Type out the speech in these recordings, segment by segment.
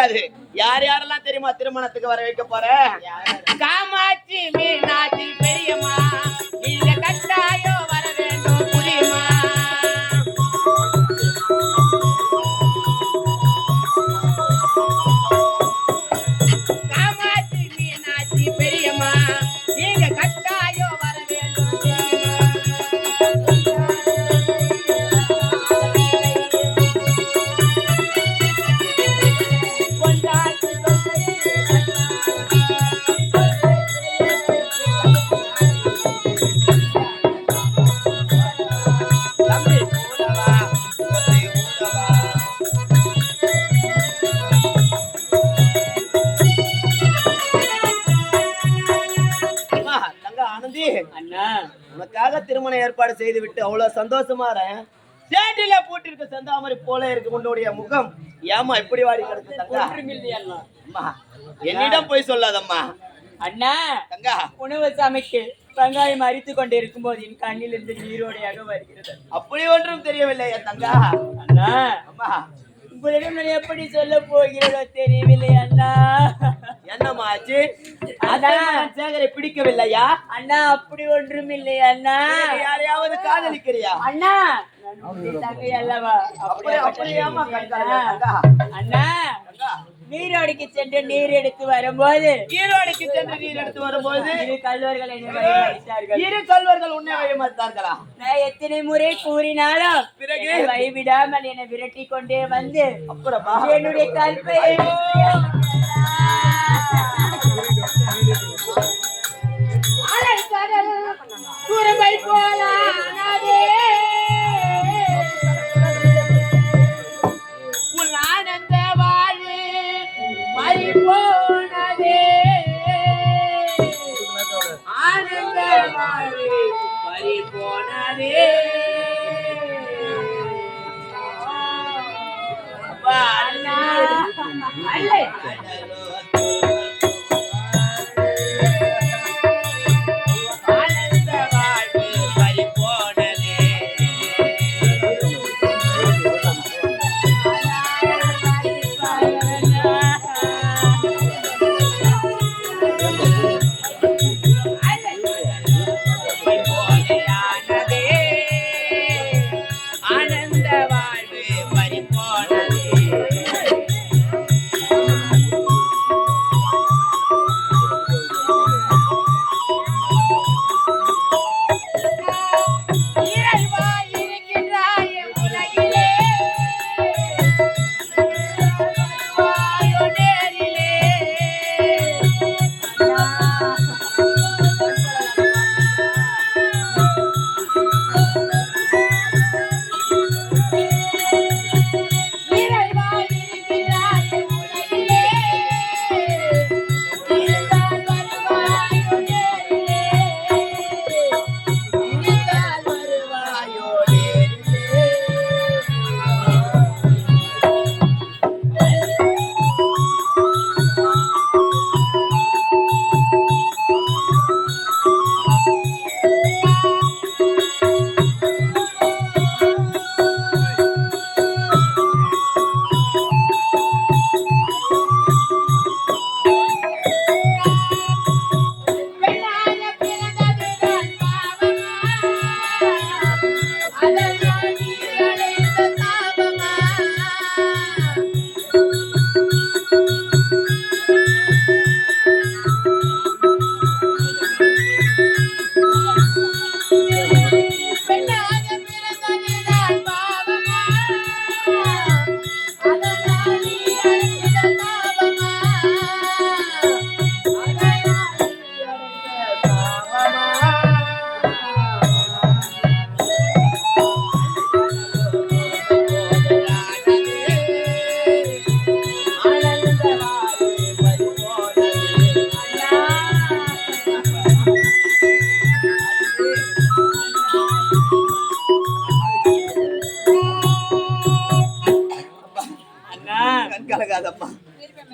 கிடையாது. யார் யாரெல்லாம் தெரியுமா திருமணத்துக்கு வர வைக்க போற? காமாட்சி, மீனாட்சி, பெரியம்மா, நீங்க கட்டாயம் வர வேண்டும் புரியுமா? காமாட்சி, மீனாட்சி, பெரியம்மா, நீங்க கட்டாயம் வர வேண்டும் புரியுமா? உனக்காக திருமண ஏற்பாடு செய்து விட்டு அவ்வளவு சந்தோஷமா சேட்டில போட்டிருக்க செந்தாமரை போல இருக்கு உன்னுடைய முகம். ஏமா இப்படி வாடி கிடக்கு தங்கா? என்னிடம் போய் சொல்லாதம்மா. அண்ணா தங்கா, உணவு சமைக்க வெங்காயம் அரித்து கொண்டிருக்கும் போது என் கண்ணில் இருந்து நீரோடையாக வருகிறது. அப்படி ஒன்றும் தெரியவில்லை தங்கா. அண்ணா அம்மா, உங்களிடம் நான் எப்படி சொல்ல போகிறதோ தெரியவில்லை அண்ணா. என்னம்மா ஆச்சு? சேகரை பிடிக்கவில்லையா? அண்ணா அப்படி ஒன்றும் இல்லை அண்ணா. யாரையாவது காதலிக்கிறியா? அண்ணா தங்கை அல்லவா? அண்ணா நீரோடைக்கு சென்று நீர் எடுத்து வரும்போது இரு கல்வர்கள் உன்னை வழிமறித்தார்களா? நான் எத்தனை முறை கூறினாலும் பிறகு கைவிடாமல் என்னை விரட்டி கொண்டே வந்து என்னுடைய கல்பையை குறும்பை போலானதே உன் ஆனந்த வாழ்வு பறிபோனதே, ஆனந்த வாழ்வு பறிபோனதே. அல்ல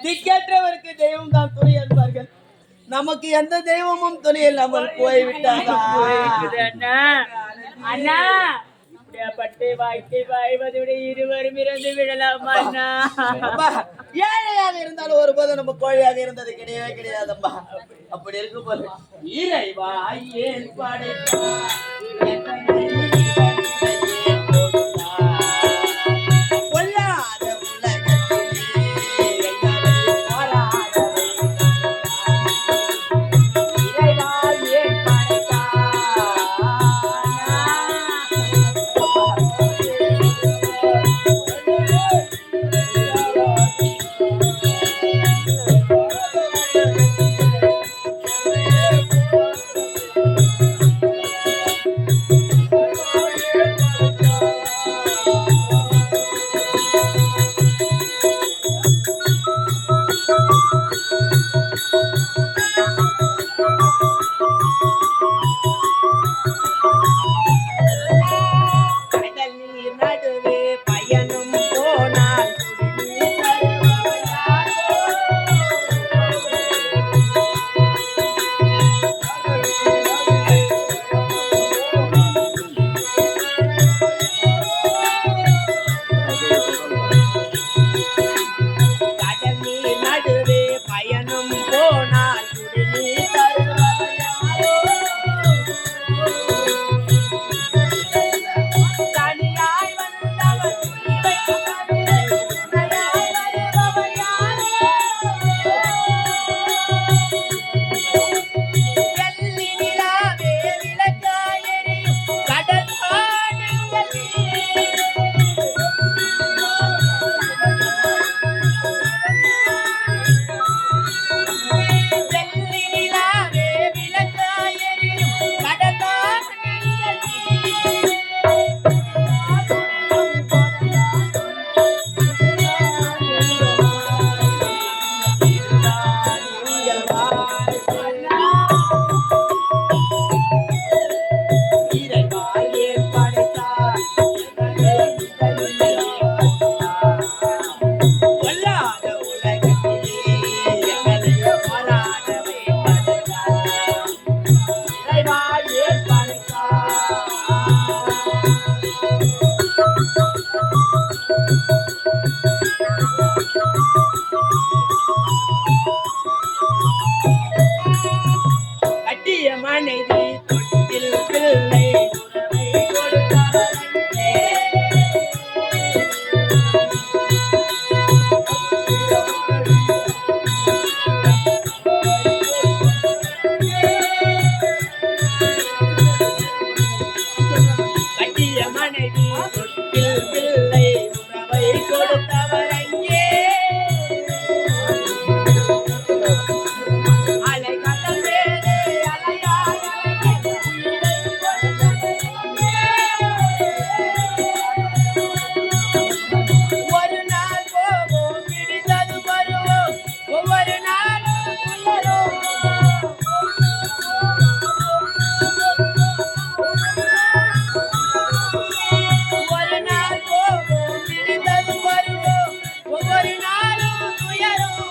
திக்கற்றவருக்கு தெய்வம் தான் துணை என்பார்கள். நமக்கு எந்த தெய்வமும் துணை இல்லாமல் போய்விட்டாங்க. அண்ணா பட்டு வாய்க்கு பாய்வதை விட இருவரும் இறந்து விடலாம் அண்ணா. அம்மா, ஏழையாக இருந்தாலும் ஒருபோதும் நம்ம கோழியாக இருந்தது கிடையவே கிடையாதம்மா. அப்படி இருக்கும் போது இறைவா ஏன் படைத்தாய்? பொல்லாத உலகத்திலே எங்களை பாராதவை இறைவா ஏன் கடல் நீர் நடுவே பயணம் போனால் குடிநீர் தருபவர் யாரோ? கடல் நீர் நடுவே பயணம் போனால் குடிநீர் தருபவர் யாரோ? தனியாய் வந்தவர் துணையாய் வருபவர் யாரோ? வெள்ளி நிலாவே விளக்காய் எரியும் கடல் ஆனங்கள் வெள்ளி நிலாவே விளக்காய் எரியும் கடல் ஆனங்கள் கட்டிய மனைவி தொட்டில் பிள்ளை உறவை கொடுத்தாரே. கட்டிய மனைவி தொட்டில் பிள்ளை உறவை கொடுத்தவர் அங்கே. அலை கடல் மேலே அலையாய் அலையாய் உயிரை கொடுத்தவர் அங்கே. ஒரு நாள் போவோம் பிடித்தது வருவோம் ஒவ்வொரு நாளும் உயரும். ஒரு நாள் போவோம் பிடித்தது வருவோம் ஒவ்வொரு நாளும் உயரும்.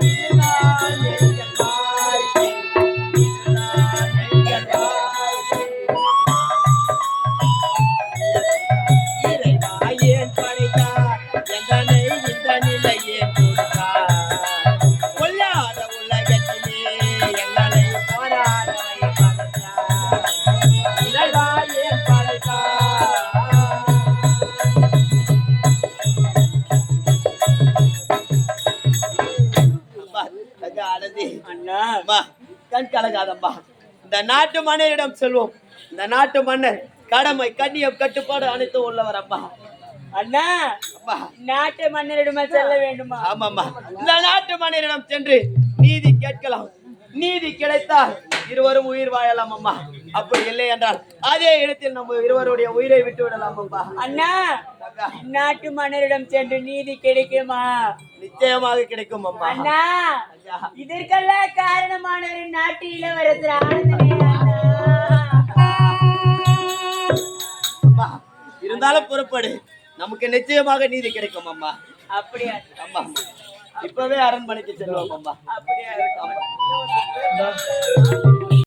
இதுதான் எங்கள் வாழ்க்கை, இதுதான் எங்கள் வாழ்க்கை. இறைவா ஏன் படைத்தார் எங்களை இந்த நிலையே கொடுத்தார்? கொல்லாத உலகத்திலே எங்களை போராடவை படைத்தார். இறைவா ஏன் படைத்தார்? அம்மா, தங்க ஆனந்தி, அண்ணா அம்மா, கண் கலங்காதம்மா. இந்த நாட்டு மன்னரிடம் செல்வோம். இந்த நாட்டு மன்னர் கடமை கண்ணியம் கட்டுப்பாடு அனைத்தும் உள்ளவர் அம்மா. அண்ணா அம்மா, நாட்டு மன்னரிடமா செல்ல வேண்டுமா? ஆமாம்மா, இந்த நாட்டு மன்னரிடம் சென்று நீதி கேட்கலாம். நீதி கிடைத்தால் இருவரும் உயிர் வாழலாம் அம்மா. அப்படி இல்லை என்றால் அதே இடத்தில் நம்ம இருவருடைய உயிரை விட்டு விடலாம் அம்மா. அண்ணா நாட்டு மன்னரிடம் சென்று நீதி கிடைக்குமா? நிச்சயமாக கிடைக்கும் அம்மா. அண்ணா இதற்கெல்லாம் காரணமானவர் நாட்டு இளவரசர் ஆனந்தனே அண்ணா. அம்மா, இருந்தாலும் புறப்படு, நமக்கு நிச்சயமாக நீதி கிடைக்கும் அம்மா. அப்படியா? அம்மா, இப்பவே அரண்மனைக்கு செல்வோம் அம்மா. அப்படியா? அம்மா.